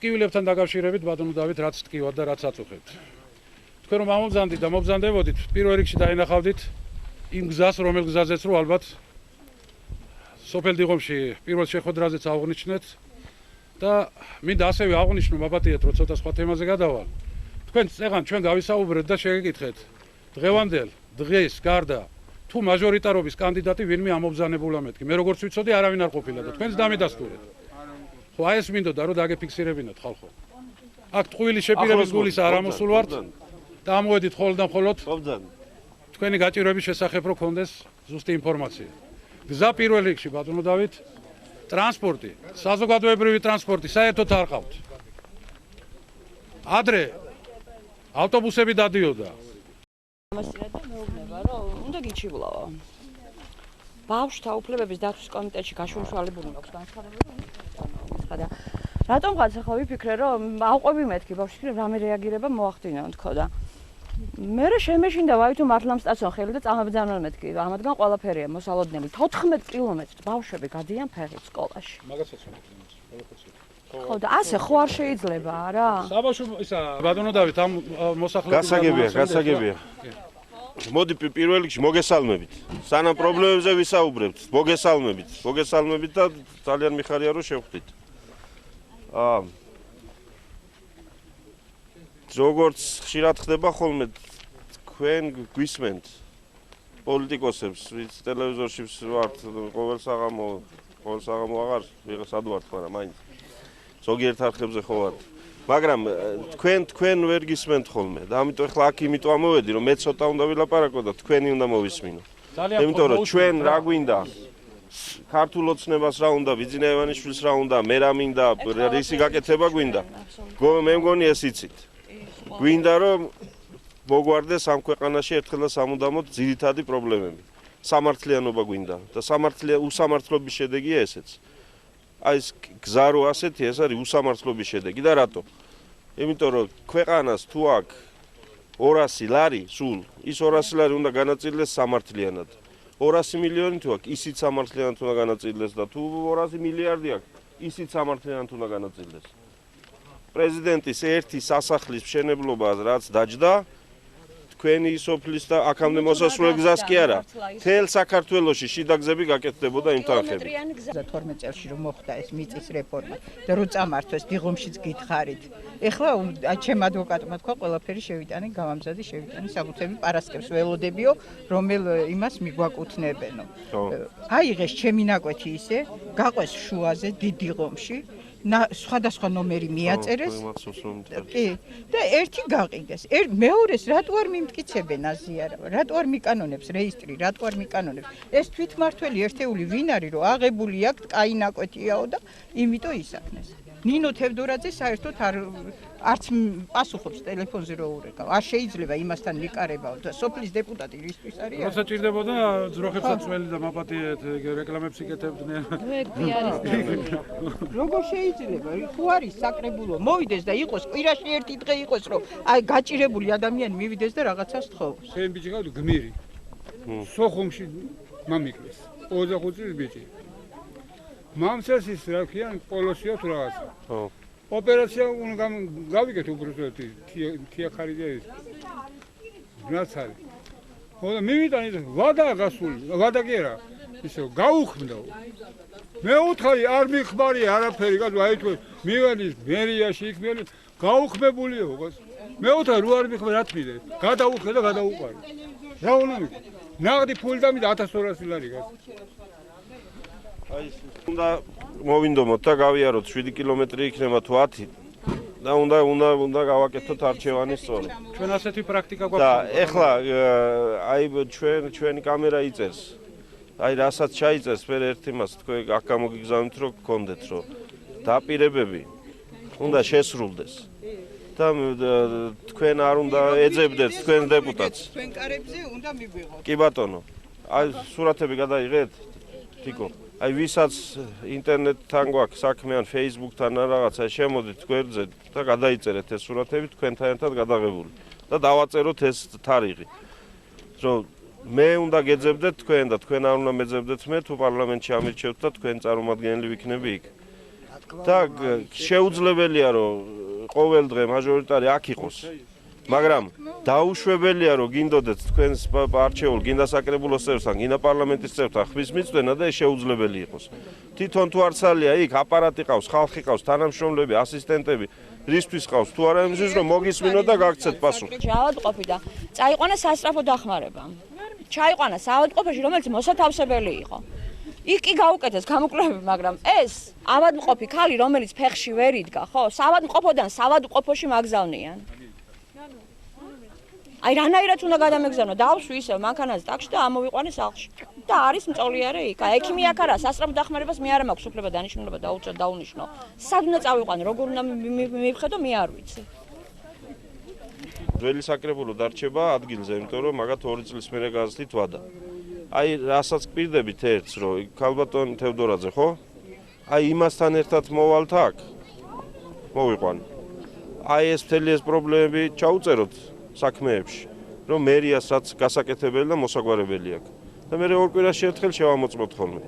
ტკივილებთან დაკავშირებით ბატონო დავით რაც ტკივად და რაც აწუხებთ. თქვენ რომ ამობრძანდით და მობრძანდებოდით, პირველ რიგში დაინახავდით იმ გზას, რომელ გზაზეც რო ალბათ სოფელ დიღომში პირველ შეხვედრაზეც აღვნიშნეთ და მინდა ასევე აღვნიშნო მაბატიეთ, რომ ცოტა სხვა თემაზე გადავალ. თქვენ წეგან ჩვენ გავისაუბრეთ და შეგეკითხეთ. დღევანდელ დღეს გარდა თუ მაჟორიტარობის კანდიდატი ვინმე ამობრძანებულა მეთქი. მე როგორც ვიცოდი, არავინ არ ყოფილა და თქვენს დამედასტურეთ. ხო, აი ეს მინდოდა რომ დაგეფიქსირებინათ ხალხო. აქ ტყუილი შეპირების გულის არ ამოსულ ვართ და ამოვედით ხოლმე და მხოლოდ თქვენი გაჭირვების შესახებ რო გქონდეს ზუსტი ინფორმაცია. გზა პირველ რიგში ბატონო დავით, ტრანსპორტი, საზოგადოებრივი ტრანსპორტი საერთოდ არ ყავთ. ადრე ავტობუსები დადიოდა. ამასინა და მეუბნება რომ უნდა გიჩივლაო. ბავშვთა უფლებების დაცვის კომიტეტში გაშურშალებული მაქვს განცხადებები. და რატომღაც ახლა ვიფიქრე რომ ავყვები მეთქი ბავშვი რამე რეაგირება მოახდინონ თქო და მე შემეშინდა ვაითო მართლა სტაციონარ ხელი და წამებძანონ მეთქი ამათგან ყველაფერია მოსალოდნელი 14 კილომეტრით ბავშვები გადიან ფეხით სკოლაში მაგასაც ხო და ასე ხო არ შეიძლება რა საბავშვო ისა ბატონო დავით ამ მოსახლეობის გასაგებია მოდი პირველ რიგში მოგესალმებით სანამ პრობლემებზე ვისაუბრებთ მოგესალმებით და ძალიან მიხარია რომ შევხვდით როგორც ხშირად ხდება ხოლმე თქვენ გვისმენთ პოლიტიკოსებს ვინც ტელევიზორში ვართ ყოველ საღამო აღარ ვიღაცად ვართ მაგრამ მაინც ზოგიერთ არხებზე ხო ვართ მაგრამ თქვენ ვერ გისმენთ ხოლმე და ამიტომ ახლა აქ იმიტომ ამოვედი რომ მე ცოტა უნდა ვილაპარაკო და თქვენი უნდა მოვისმინო იმიტომ რომ ჩვენ რა გვინდა ქართულ ოცნებას რა უნდა ვიძინა ივანიშვილს რა უნდა მე რა მინდა რისი გაკეთება გვინდა მე მგონი ეს იცით გვინდა რომ მოგვარდეს ამ ქვეყანაში ერთხელ და სამუდამოდ ძირითადი პრობლემები სამართლიანობა გვინდა და უსამართლობის შედეგია ესეც აი ეს გზა რო ასეთი ეს არის უსამართლობის შედეგი და რატო იმიტომ რომ ქვეყანას თუ აქ 200 ლარი სულ ის 200 ლარი უნდა განაწილდეს სამართლიანად 200 მილიონი თუ აქ ისიც სამართლიანად უნდა განაწილდეს და თუ 200 მილიარდი აქ ისიც სამართლიანად უნდა განაწილდეს პრეზიდენტის ერთი სასახლის მშენებლობა რაც დაჯდა თქვენი სოფლის და აქამდე მოსასვლელ გზას კი არა თელ საქართველოში შიდა გზები გაკეთდებოდა იმ თანხებით 12 წელს რომ მოხდა ეს მიწის რეფორმა და რო წამართვეს დიღომშიც გითხარით ეხლა ჩემ ადვოკატმა თქვა ყველაფერი შევიტანე გამამზადი შევიტანე საკუთრები პარასკევს ველოდებიო რომელ იმას მიგვაკუთვნებენო აიღეს ჩემი ნაკვეთი ისე გაყვეს შუაზე დიდიღომში სხვადასხვა ნომერი მიაწერეს კი და ერთი გაყიდეს მეორეს რატო არ მიმტკიცებენ აზიარავა რატო არ მიკანონებს რეესტრი რატო არ მიკანონებს ეს თვითმართველი ერთეული ვინ არის რომ აღებული აქვს კაი ნაკვეთიაო და იმიტომ ისახნეს ნინო თევდორაძე საერთოდ არც პასუხობს ტელეფონზე რო ურეკავ არ შეიძლება იმასთან მიკარებაო და სოფლის დეპუტატი რისთვის არის როცა ჭირდებოდა ძროხებსაც ველი და მაპატიეთ რეკლამებს იკეთებდნენ როგორ შეიძლება თუ არის საკრებულო მოვიდეს და იყოს კვირაში ერთი დღე იყოს რომ აი გაჭირებული ადამიანი მივიდეს და რაღაცას თხოვოს შენ ბიჭი გავდი გმირი სოხუმში მამიკლეს 25 წლის ბიჭი მამსას ის რა ქვია პოლოსია თუ რაღაცა ხო ოპერაცია უნდა გავიგეთ უბრალოდ თიახარიძე ის ნაცარი ხო და მივიტან ის ვადა გასული ვადა კი არა ისე გაუხმდა მე უთხარი არ მიხმარი არაფერი გაძ აი თუ მივედის მერიაში იქ მე გაუხმებულიო ყოს მე უთხარი რო არ მიხმარ რა თმიდე გადაუხე და გადაუყარი რა უნდა მიქ ნაღდი ფული დამიდა 1200 ლარი გას აი უნდა მოვინდომოთ და გავიაროთ 7 კილომეტრი იქნება თუ 10 და უნდა გავაკეთოთ არჩევანი სწორი. ჩვენ ასეთი პრაქტიკა გვაქვს. და ეხლა აი ჩვენი კამერა იწერს. აი რასაც ჩაიწერს მე ერთი მას თქვენ აქ გამოგიგზავნით რომ გქონდეთ რომ დაპირებები უნდა შესრულდეს. და თქვენ არ უნდა ეძებდეთ თქვენ დეპუტატს. თქვენ კარებზე უნდა მიგვიღოთ. კი ბატონო. აი სურათები გადაიღეთ თიკო. აი ვისაც ინტერნეტთან გვაქვს საქმე ან Facebook-თან ან რაღაცა შემოდით გვერდზე და გადაიწერეთ ეს სურათები თქვენთან ერთად გადაღებული და დავაწეროთ ეს თარიღი. რომ მე უნდა გეძებდეთ თქვენ და თქვენ არ უნდა მეძებდეთ მე თუ პარლამენტში ამირჩევთ და თქვენ წარმომადგენელი ვიქნები იქ. და შეუძლებელია რომ ყოველ დღე მაჟორიტარი აქ იყოს. მაგრამ დაუშვებელია რომ გინდოდეთ თქვენს არჩეულ გინდა საკრებულოს წევრთან, გინდა პარლამენტის წევრთან ხმის მიწვენა და ეს შეუძლებელი იყოს. თვითონ თუ არცალია იქ აპარატი ყავს, ხალხი ყავს, თანამშრომლები, ასისტენტები, რისთვის ყავს, თუ არა იმისთვის რომ მოგისმინოთ და გაგცეთ პასუხი. ავადმყოფი და წაიყვანა სასწრაფო დახმარება. ჩაიყვანა ავადმყოფოში, რომელიც მოსათავსებელი იყო. იქ კი გაუკეთეს გამოკვლევები, მაგრამ ეს ავადმყოფი ქალი, რომელიც ფეხში ვერ იდგა, ხო, ავადმყოფოდან ავადმყოფოში მაგზავნიან. აი რანაირად უნდა გადამეგზავნო, დავსვი ისევ მანქანაზე ტაქსში და ამოვიყვანე სახლში. და არის მწოლიარე იქ. აი ექიმი აქ არა, სასწრაფო დახმარებას მე არ მაქვს უფლება დანიშნულება დაუნიშნო. სად უნდა წავიყვანო, როგორ უნდა მივხედო, მე არ ვიცი. ძველი საკრებულო დარჩება ადგილზე, იმიტომ რომ მაგათ 2 წლის მერე გაზრდით ვადა. აი რასაც გპირდებით ერთს, რომ ქალბატონ თევდორაძე, ხო? აი იმასთან ერთად მოვალთ აქ. მოვიყვანე. აი ეს მთელი ეს პრობლემები ჩაუწეროთ საქმეებში, რომ მერიას რაც გასაკეთებელი და მოსაგვარებელი აქვს. და მე ორ კვირაში ერთხელ შევამოწმოთ ხოლმე.